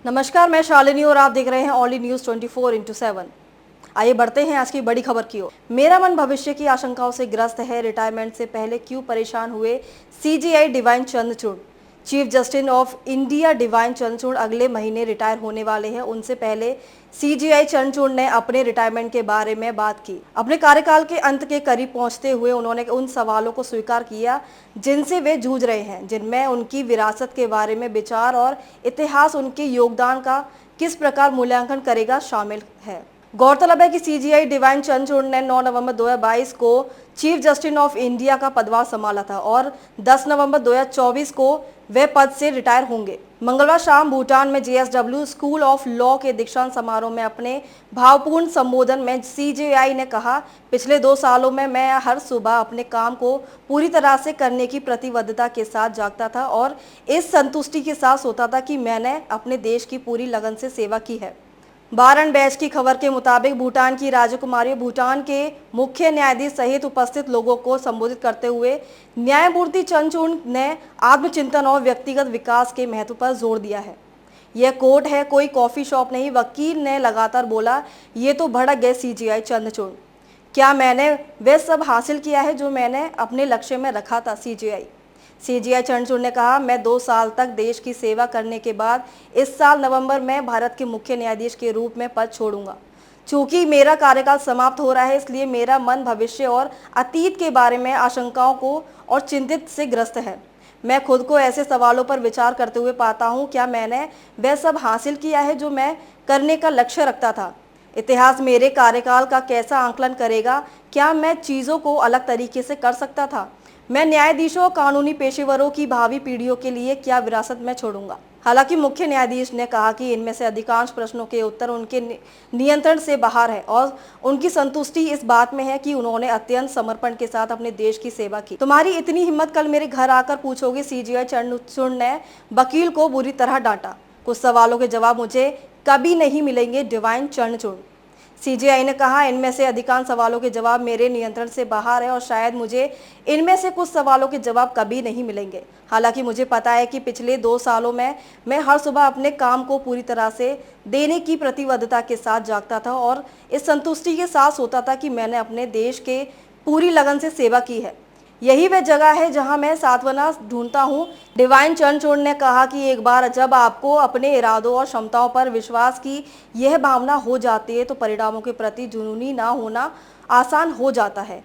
नमस्कार, मैं शालिनी और आप देख रहे हैं ओनली न्यूज 24/7। आइए बढ़ते हैं आज की बड़ी खबर की ओर। मेरा मन भविष्य की आशंकाओं से ग्रस्त है। रिटायरमेंट से पहले क्यों परेशान हुए CJI divine Chandrachud. Chief justice of India divine Chandrachud अगले महीने रिटायर होने वाले हैं। उनसे पहले सीजेआई चंद्रचूड़ ने अपने रिटायरमेंट के बारे में बात की। अपने कार्यकाल के अंत के करीब पहुंचते हुए उन्होंने उन सवालों को स्वीकार किया जिनसे वे जूझ रहे हैं, जिनमें उनकी विरासत के बारे में विचार और इतिहास उनके योगदान का किस प्रकार मूल्यांकन करेगा शामिल है। गौरतलब है कि सीजेआई डिवाइन चंद्रचूड़ ने 9 नवंबर 2022 को चीफ जस्टिस ऑफ इंडिया का पदभार संभाला था और 10 नवंबर 2024 को वे पद से रिटायर होंगे। मंगलवार शाम भूटान में जेएसडब्ल्यू स्कूल ऑफ लॉ के दीक्षांत समारोह में अपने भावपूर्ण संबोधन में सीजेआई ने कहा, पिछले 2 सालों में मैं हर सुबह अपने काम को पूरी तरह से करने की प्रतिबद्धता के साथ जागता था और इस संतुष्टि के साथ सोता था कि मैंने अपने देश की पूरी लगन से सेवा की है। बारन बैच की खबर के मुताबिक भूटान की राजकुमारी भूटान के मुख्य न्यायाधीश सहित उपस्थित लोगों को संबोधित करते हुए न्यायमूर्ति चंद्रचूड़ ने आत्मचिंतन और व्यक्तिगत विकास के महत्व पर जोर दिया है। यह कोर्ट है, कोई कॉफी शॉप नहीं, वकील ने लगातार बोला। ये तो भड़क गए सीजेआई चंद्रचूड़। क्या मैंने वह सब हासिल किया है जो मैंने अपने लक्ष्य में रखा था। सीजेआई चंद्रचूड़ ने कहा, मैं 2 साल तक देश की सेवा करने के बाद इस साल नवंबर में भारत के मुख्य न्यायाधीश के रूप में पद छोड़ूंगा। चूंकि मेरा कार्यकाल समाप्त हो रहा है, इसलिए मेरा मन भविष्य और अतीत के बारे में आशंकाओं को और चिंतित से ग्रस्त है। मैं खुद को ऐसे सवालों पर विचार करते हुए पाता हूँ, क्या मैंने वह सब हासिल किया है जो मैं करने का लक्ष्य रखता था। इतिहास मेरे कार्यकाल का कैसा आंकलन करेगा। क्या मैं चीज़ों को अलग तरीके से कर सकता था। मैं न्यायाधीशों और कानूनी पेशेवरों की भावी पीढ़ियों के लिए क्या विरासत में छोड़ूंगा। हालांकि मुख्य न्यायाधीश ने कहा कि इनमें से अधिकांश प्रश्नों के उत्तर उनके नियंत्रण से बाहर है और उनकी संतुष्टि इस बात में है कि उन्होंने अत्यंत समर्पण के साथ अपने देश की सेवा की। तुम्हारी इतनी हिम्मत कल मेरे घर आकर पूछोगे, सीजेआई चंद्रचूड़ ने वकील को बुरी तरह डांटा। कुछ सवालों के जवाब मुझे कभी नहीं मिलेंगे, डिवाइन चंद्रचूड़। सीजेआई ने कहा, इनमें से अधिकांश सवालों के जवाब मेरे नियंत्रण से बाहर है और शायद मुझे इनमें से कुछ सवालों के जवाब कभी नहीं मिलेंगे। हालांकि मुझे पता है कि पिछले 2 सालों में मैं हर सुबह अपने काम को पूरी तरह से देने की प्रतिबद्धता के साथ जागता था और इस संतुष्टि के साथ सोता था कि मैंने अपने देश के पूरी लगन से सेवा की है। यही वह जगह है जहां मैं सांत्वना ढूंढता हूं। डिवाइन चंद्रचूड़ ने कहा कि एक बार जब आपको अपने इरादों और क्षमताओं पर विश्वास की यह भावना हो जाती है तो परिणामों के प्रति जुनूनी ना होना आसान हो जाता है।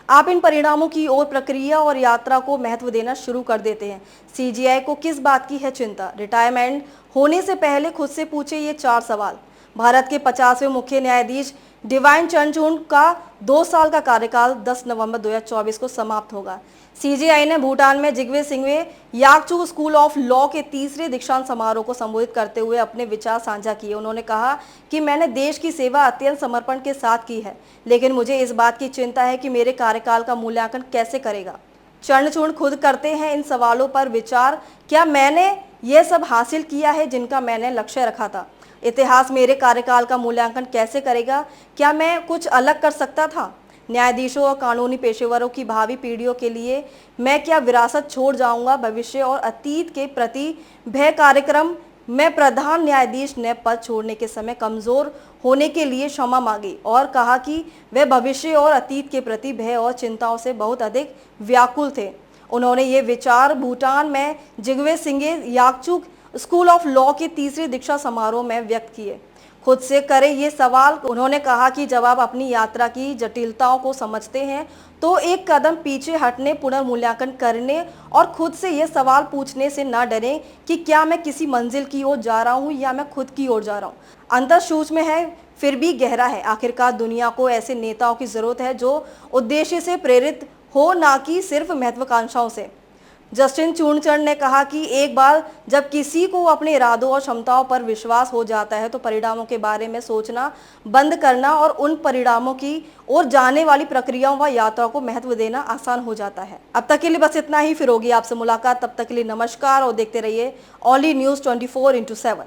आप इन परिणामों की ओर प्रक्रिया और यात्रा को महत्व देना शुरू कर देते हैं। सीजेआई को किस बात की है चिंता। रिटायरमेंट होने से पहले खुद से पूछे ये 4 सवाल। भारत के 50वें मुख्य न्यायाधीश डिवाइन चंद्रचूड़ का 2 साल का कार्यकाल 10 नवंबर 2024 को समाप्त होगा। सीजेआई ने भूटान में जिग्वे सिंघवे याकचू स्कूल ऑफ लॉ के 3रे दीक्षांत समारोह को संबोधित करते हुए अपने विचार साझा किए। उन्होंने कहा कि मैंने देश की सेवा अत्यंत समर्पण के साथ की है, लेकिन मुझे इस बात की चिंता है कि मेरे कार्यकाल का मूल्यांकन कैसे करेगा। चंद्रचूड़ खुद करते हैं इन सवालों पर विचार। क्या मैंने यह सब हासिल किया है जिनका मैंने लक्ष्य रखा था। इतिहास मेरे कार्यकाल का मूल्यांकन कैसे करेगा। क्या मैं कुछ अलग कर सकता था। न्यायाधीशों और कानूनी पेशेवरों की भावी पीढ़ियों के लिए मैं क्या विरासत छोड़ जाऊंगा। भविष्य और अतीत के प्रति भय कार्यक्रम में प्रधान न्यायाधीश ने पद छोड़ने के समय कमजोर होने के लिए क्षमा मांगी और कहा कि वे भविष्य और अतीत के प्रति भय और चिंताओं से बहुत अधिक व्याकुल थे। उन्होंने ये विचार भूटान में जिग्वे सिंघवे याकचू स्कूल ऑफ लॉ के 3रे दीक्षा समारोह में व्यक्त किए। खुद से करें ये सवाल। उन्होंने कहा कि जब आप अपनी यात्रा की जटिलताओं को समझते हैं तो एक कदम पीछे हटने, पुनर्मूल्यांकन करने और खुद से ये सवाल पूछने से ना डरें कि क्या मैं किसी मंजिल की ओर जा रहा हूँ या मैं खुद की ओर जा रहा हूँ। अंतर सूक्ष्म है फिर भी गहरा है। आखिरकार दुनिया को ऐसे नेताओं की जरूरत है जो उद्देश्य से प्रेरित हो, ना कि सिर्फ महत्वाकांक्षाओं से। जस्टिस चंद्रचूड़ ने कहा कि एक बार जब किसी को अपने इरादों और क्षमताओं पर विश्वास हो जाता है तो परिणामों के बारे में सोचना बंद करना और उन परिणामों की ओर जाने वाली प्रक्रियाओं व यात्रा को महत्व देना आसान हो जाता है। अब तक के लिए बस इतना ही। फिर होगी आपसे मुलाकात। तब तक के लिए नमस्कार और देखते रहिए ओनली न्यूज 24/7।